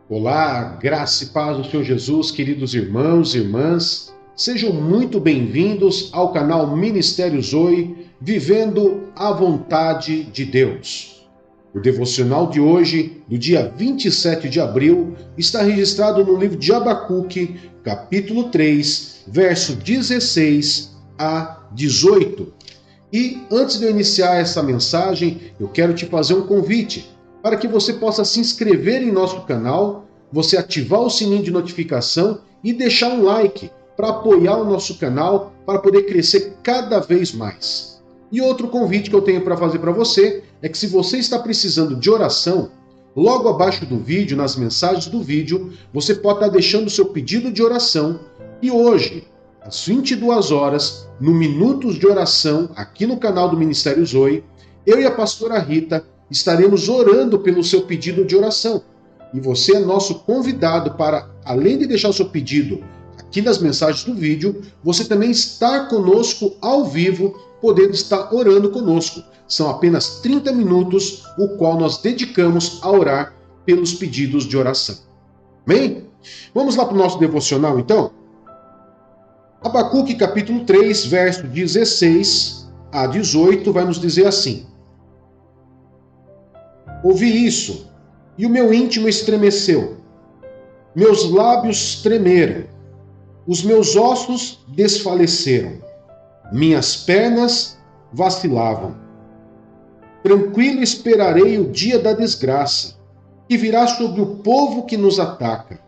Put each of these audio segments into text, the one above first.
Olá, graça e paz do Senhor Jesus, queridos irmãos e irmãs. Sejam muito bem-vindos ao canal Ministério Zoe, Vivendo a Vontade de Deus. O devocional de hoje, do dia 27 de abril, está registrado no livro de Abacuque, capítulo 3, verso 16 a 18. E antes de eu iniciar essa mensagem, eu quero te fazer um convite para que você possa se inscrever em nosso canal, você ativar o sininho de notificação e deixar um like para apoiar o nosso canal, para poder crescer cada vez mais. E outro convite que eu tenho para fazer para você é que se você está precisando de oração, logo abaixo do vídeo, nas mensagens do vídeo, você pode estar deixando o seu pedido de oração e hoje, às 22 horas, no Minutos de Oração, aqui no canal do Ministério Zoe, eu e a pastora Rita estaremos orando pelo seu pedido de oração. E você é nosso convidado para, além de deixar o seu pedido aqui nas mensagens do vídeo, você também estar conosco ao vivo, podendo estar orando conosco. São apenas 30 minutos, o qual nós dedicamos a orar pelos pedidos de oração. Amém? Vamos lá para o nosso devocional, então? Abacuque, capítulo 3, verso 16 a 18, vai nos dizer assim: Ouvi isso, e o meu íntimo estremeceu. Meus lábios tremeram, os meus ossos desfaleceram, minhas pernas vacilavam. Tranquilo esperarei o dia da desgraça, que virá sobre o povo que nos ataca.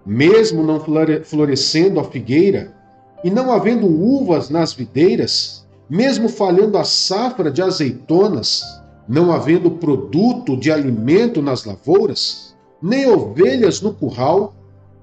Mesmo não florescendo a figueira, e não havendo uvas nas videiras, mesmo falhando a safra de azeitonas, não havendo produto de alimento nas lavouras, nem ovelhas no curral,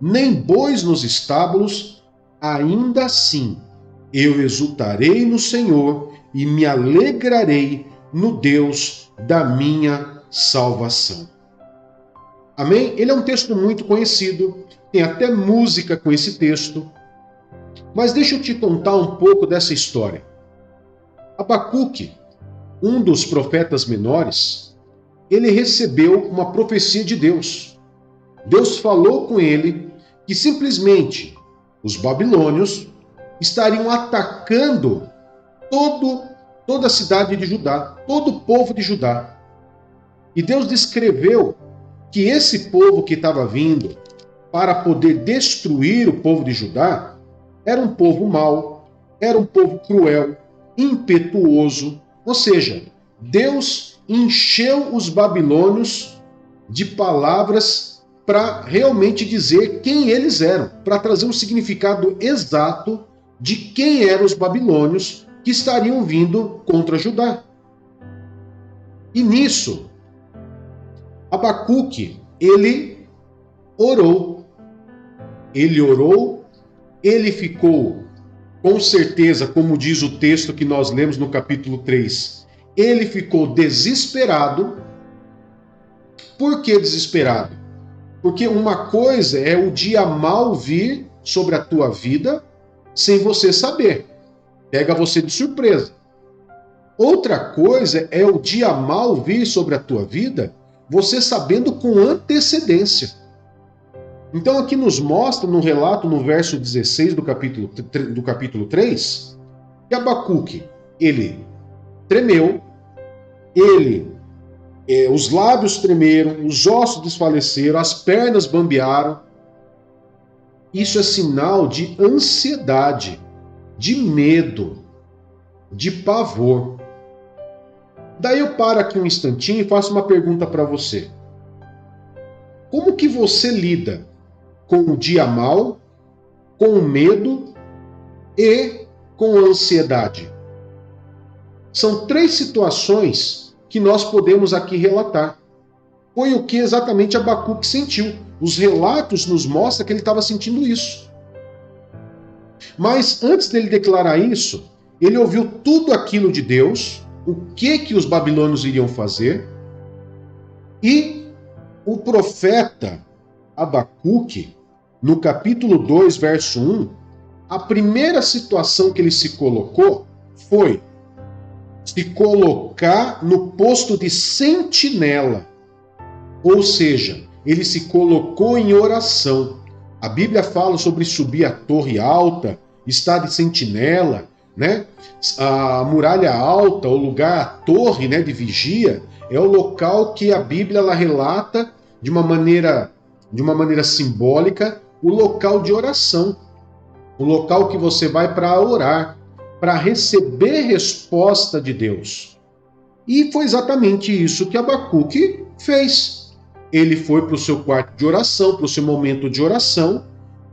nem bois nos estábulos, ainda assim eu exultarei no Senhor e me alegrarei no Deus da minha salvação. Amém? Ele é um texto muito conhecido, tem até música com esse texto, mas deixa eu te contar um pouco dessa história. Abacuque, um dos profetas menores, ele recebeu uma profecia de Deus. Deus falou com ele que simplesmente os babilônios estariam atacando toda a cidade de Judá, todo o povo de Judá. E Deus descreveu que esse povo que estava vindo para poder destruir o povo de Judá era um povo mau, era um povo cruel, impetuoso. Ou seja, Deus encheu os babilônios de palavras para realmente dizer quem eles eram, para trazer um significado exato de quem eram os babilônios que estariam vindo contra Judá. E nisso, Abacuque, ele orou, ele ficou, com certeza, como diz o texto que nós lemos no capítulo 3, ele ficou desesperado. Por que desesperado? Porque uma coisa é o dia mau vir sobre a tua vida sem você saber. Pega você de surpresa. Outra coisa é o dia mau vir sobre a tua vida você sabendo com antecedência. Então aqui nos mostra no relato, no verso 16 do capítulo 3, que Abacuque, ele tremeu, os lábios tremeram, os ossos desfaleceram, as pernas bambearam. Isso é sinal de ansiedade, de medo, de pavor. Daí eu paro aqui um instantinho e faço uma pergunta para você. Como que você lida com o dia mau, com o medo e com a ansiedade? São três situações que nós podemos aqui relatar. Foi o que exatamente Abacuque sentiu. Os relatos nos mostram que ele estava sentindo isso. Mas antes dele declarar isso, ele ouviu tudo aquilo de Deus, o que os babilônios iriam fazer, e o profeta Abacuque, no capítulo 2, verso 1, a primeira situação que ele se colocou foi se colocar no posto de sentinela. Ou seja, ele se colocou em oração. A Bíblia fala sobre subir a torre alta, estar de sentinela, né? A muralha alta, o lugar, a torre, né, de vigia, é o local que a Bíblia ela relata de uma maneira simbólica, o local de oração, o local que você vai para orar, para receber resposta de Deus. E foi exatamente isso que Abacuque fez. Ele foi para o seu quarto de oração, para o seu momento de oração,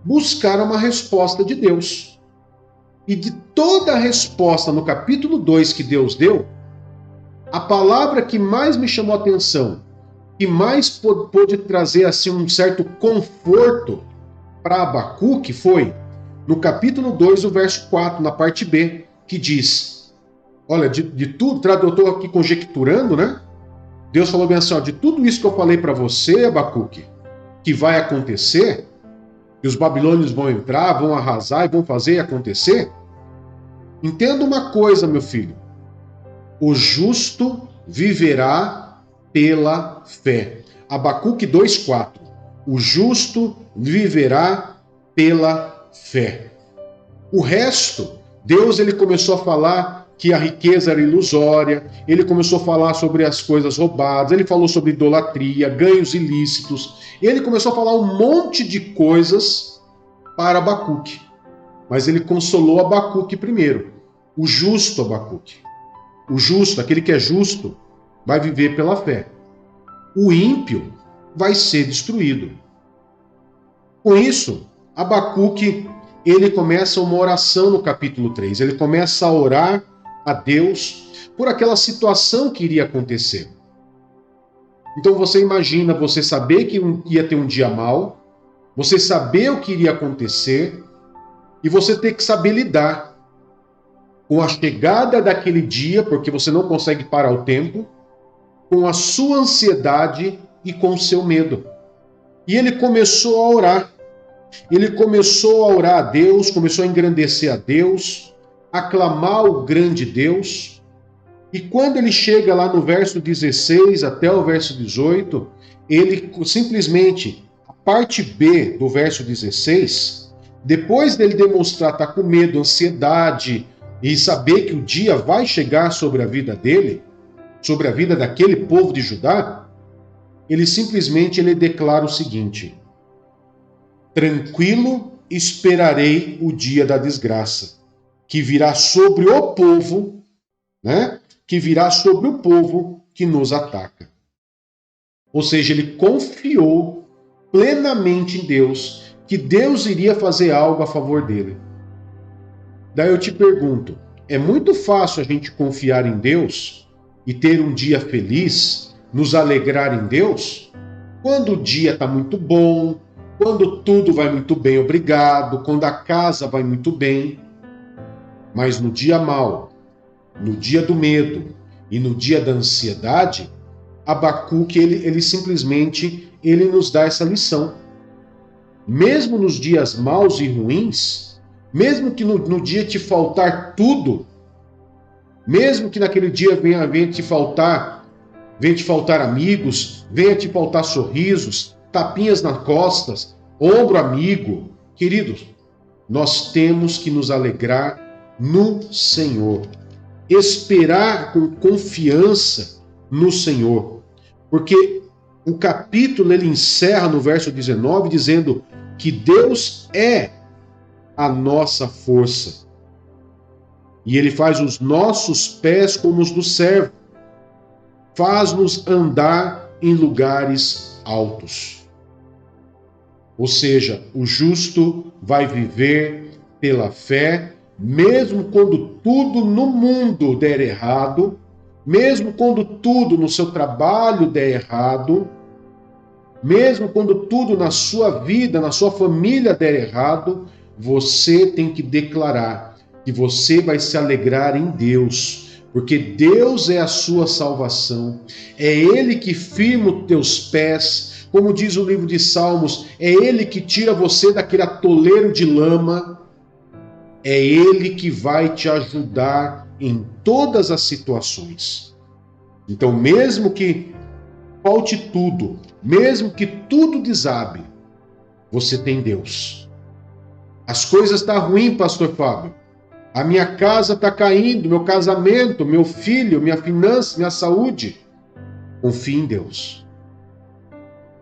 buscar uma resposta de Deus. E de toda a resposta no capítulo 2 que Deus deu, a palavra que mais me chamou a atenção, que mais pôde trazer assim um certo conforto para Abacuque foi no capítulo 2, o verso 4, na parte B, que diz, olha, de tudo, eu estou aqui conjecturando, né? Deus falou bem assim, ó, de tudo isso que eu falei para você, Abacuque, que vai acontecer, que os babilônios vão entrar, vão arrasar e vão fazer acontecer, entenda uma coisa, meu filho, o justo viverá pela fé. Abacuque 2,4. O justo viverá pela fé. O resto, Deus ele começou a falar que a riqueza era ilusória, ele começou a falar sobre as coisas roubadas, ele falou sobre idolatria, ganhos ilícitos, ele começou a falar um monte de coisas para Abacuque. Mas ele consolou Abacuque primeiro. O justo Abacuque. O justo, aquele que é justo, vai viver pela fé. O ímpio vai ser destruído. Com isso, Abacuque, ele começa uma oração no capítulo 3. Ele começa a orar a Deus por aquela situação que iria acontecer. Então você imagina, você saber que ia ter um dia mau, você saber o que iria acontecer, e você ter que saber lidar com a chegada daquele dia, porque você não consegue parar o tempo, com a sua ansiedade e com o seu medo. E ele começou a orar. Ele começou a orar a Deus, começou a engrandecer a Deus, a clamar o grande Deus. E quando ele chega lá no verso 16 até o verso 18, ele simplesmente, a parte B do verso 16, depois dele demonstrar estar com medo, ansiedade, e saber que o dia vai chegar sobre a vida dele, sobre a vida daquele povo de Judá, ele simplesmente declara o seguinte: tranquilo esperarei o dia da desgraça, que virá sobre o povo, né? Que virá sobre o povo que nos ataca. Ou seja, ele confiou plenamente em Deus, que Deus iria fazer algo a favor dele. Daí eu te pergunto, é muito fácil a gente confiar em Deus e ter um dia feliz, nos alegrar em Deus, quando o dia está muito bom, quando tudo vai muito bem, obrigado, quando a casa vai muito bem. Mas no dia mau, no dia do medo e no dia da ansiedade, Abacuque, ele simplesmente nos dá essa lição. Mesmo nos dias maus e ruins, mesmo que no dia te faltar tudo, mesmo que naquele dia venha te faltar amigos, venha te faltar sorrisos, tapinhas nas costas, ombro amigo, queridos, nós temos que nos alegrar no Senhor, esperar com confiança no Senhor, porque o capítulo ele encerra no verso 19 dizendo que Deus é a nossa força. E ele faz os nossos pés como os do servo. Faz-nos andar em lugares altos. Ou seja, o justo vai viver pela fé, mesmo quando tudo no mundo der errado, mesmo quando tudo no seu trabalho der errado, mesmo quando tudo na sua vida, na sua família der errado, você tem que declarar que você vai se alegrar em Deus, porque Deus é a sua salvação, é Ele que firma os teus pés, como diz o livro de Salmos, é Ele que tira você daquele atoleiro de lama, é Ele que vai te ajudar em todas as situações. Então, mesmo que falte tudo, mesmo que tudo desabe, você tem Deus. As coisas estão ruins, pastor Fábio. A minha casa está caindo, meu casamento, meu filho, minha finança, minha saúde. Confie em Deus.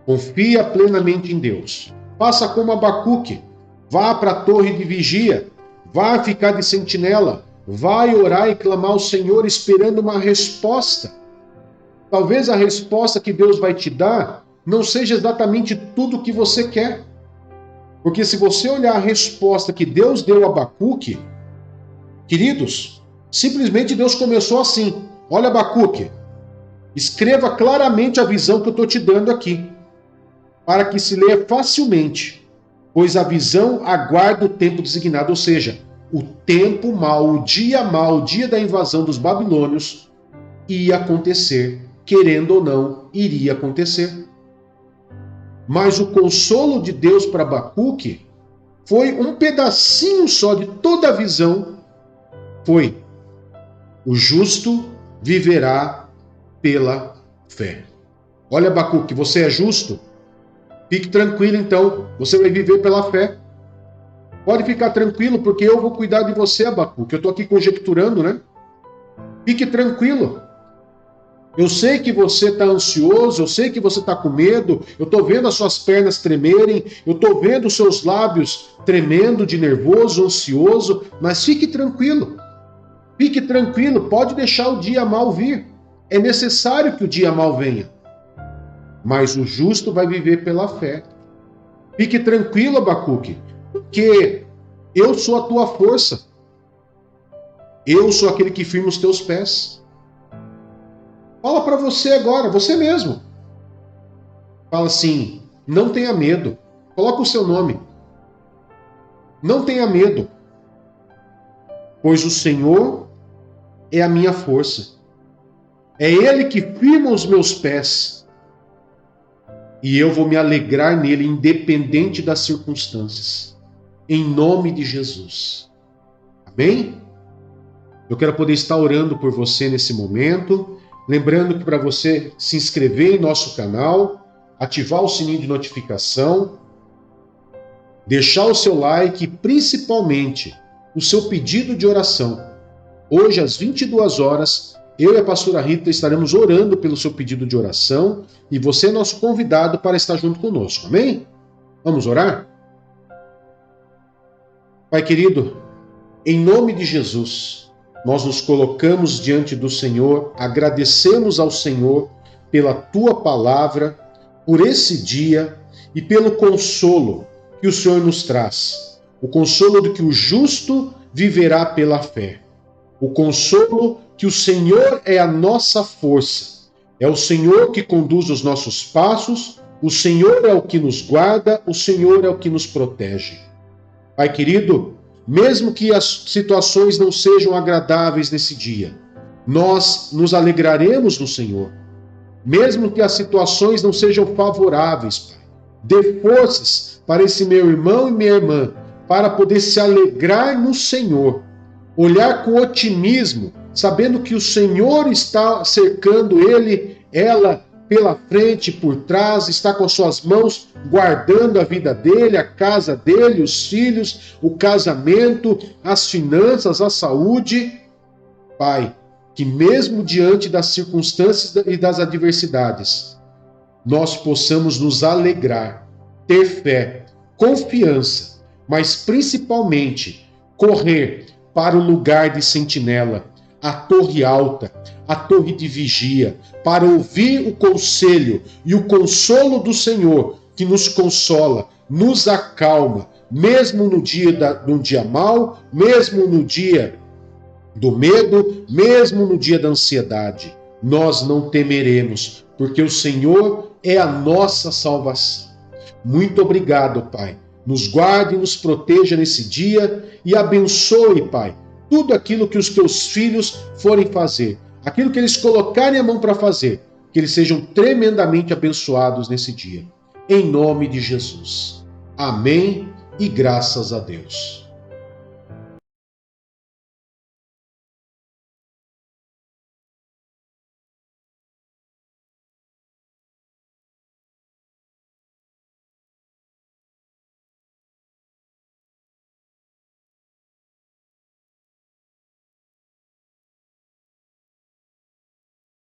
Confia plenamente em Deus. Faça como Abacuque. Vá para a torre de vigia. Vá ficar de sentinela. Vai orar e clamar ao Senhor esperando uma resposta. Talvez a resposta que Deus vai te dar não seja exatamente tudo o que você quer. Porque se você olhar a resposta que Deus deu a Abacuque, queridos, simplesmente Deus começou assim. Olha, Abacuque, escreva claramente a visão que eu estou te dando aqui, para que se leia facilmente, pois a visão aguarda o tempo designado, ou seja, o tempo mau, o dia da invasão dos babilônios ia acontecer, querendo ou não, iria acontecer. Mas o consolo de Deus para Abacuque foi um pedacinho só de toda a visão, foi: o justo viverá pela fé. Olha, Abacuque, você é justo? Fique tranquilo então, você vai viver pela fé. Pode ficar tranquilo, porque eu vou cuidar de você, Abacuque. Eu estou aqui conjecturando, né? Fique tranquilo. Eu sei que você está ansioso, eu sei que você está com medo, eu estou vendo as suas pernas tremerem, eu estou vendo os seus lábios tremendo de nervoso, ansioso, mas fique tranquilo. Fique tranquilo, pode deixar o dia mal vir. É necessário que o dia mal venha. Mas o justo vai viver pela fé. Fique tranquilo, Abacuque, porque eu sou a tua força. Eu sou aquele que firma os teus pés. Fala para você agora, você mesmo. Fala assim, não tenha medo. Coloca o seu nome. Não tenha medo, pois o Senhor é a minha força. É Ele que firma os meus pés. E eu vou me alegrar nele, independente das circunstâncias. Em nome de Jesus. Amém? Eu quero poder estar orando por você nesse momento. Lembrando que para você se inscrever em nosso canal, ativar o sininho de notificação, deixar o seu like e principalmente o seu pedido de oração. Hoje às 22 horas, eu e a pastora Rita estaremos orando pelo seu pedido de oração e você é nosso convidado para estar junto conosco. Amém? Vamos orar? Pai querido, em nome de Jesus, nós nos colocamos diante do Senhor, agradecemos ao Senhor pela Tua palavra, por esse dia e pelo consolo que o Senhor nos traz. O consolo de que o justo viverá pela fé. O consolo que o Senhor é a nossa força. É o Senhor que conduz os nossos passos, o Senhor é o que nos guarda, o Senhor é o que nos protege. Pai querido, mesmo que as situações não sejam agradáveis nesse dia, nós nos alegraremos no Senhor. Mesmo que as situações não sejam favoráveis, Pai, dê forças para esse meu irmão e minha irmã, para poder se alegrar no Senhor, olhar com otimismo, sabendo que o Senhor está cercando ele, ela, pela frente, por trás, está com as suas mãos guardando a vida dele, a casa dele, os filhos, o casamento, as finanças, a saúde. Pai, que mesmo diante das circunstâncias e das adversidades, nós possamos nos alegrar, ter fé, confiança, mas principalmente correr para o lugar de sentinela, a torre alta, a torre de vigia, para ouvir o conselho e o consolo do Senhor, que nos consola, nos acalma, mesmo no dia mau, mesmo no dia do medo, mesmo no dia da ansiedade. Nós não temeremos, porque o Senhor é a nossa salvação. Muito obrigado, Pai. Nos guarde e nos proteja nesse dia e abençoe, Pai, tudo aquilo que os teus filhos forem fazer, aquilo que eles colocarem a mão para fazer, que eles sejam tremendamente abençoados nesse dia. Em nome de Jesus. Amém e graças a Deus.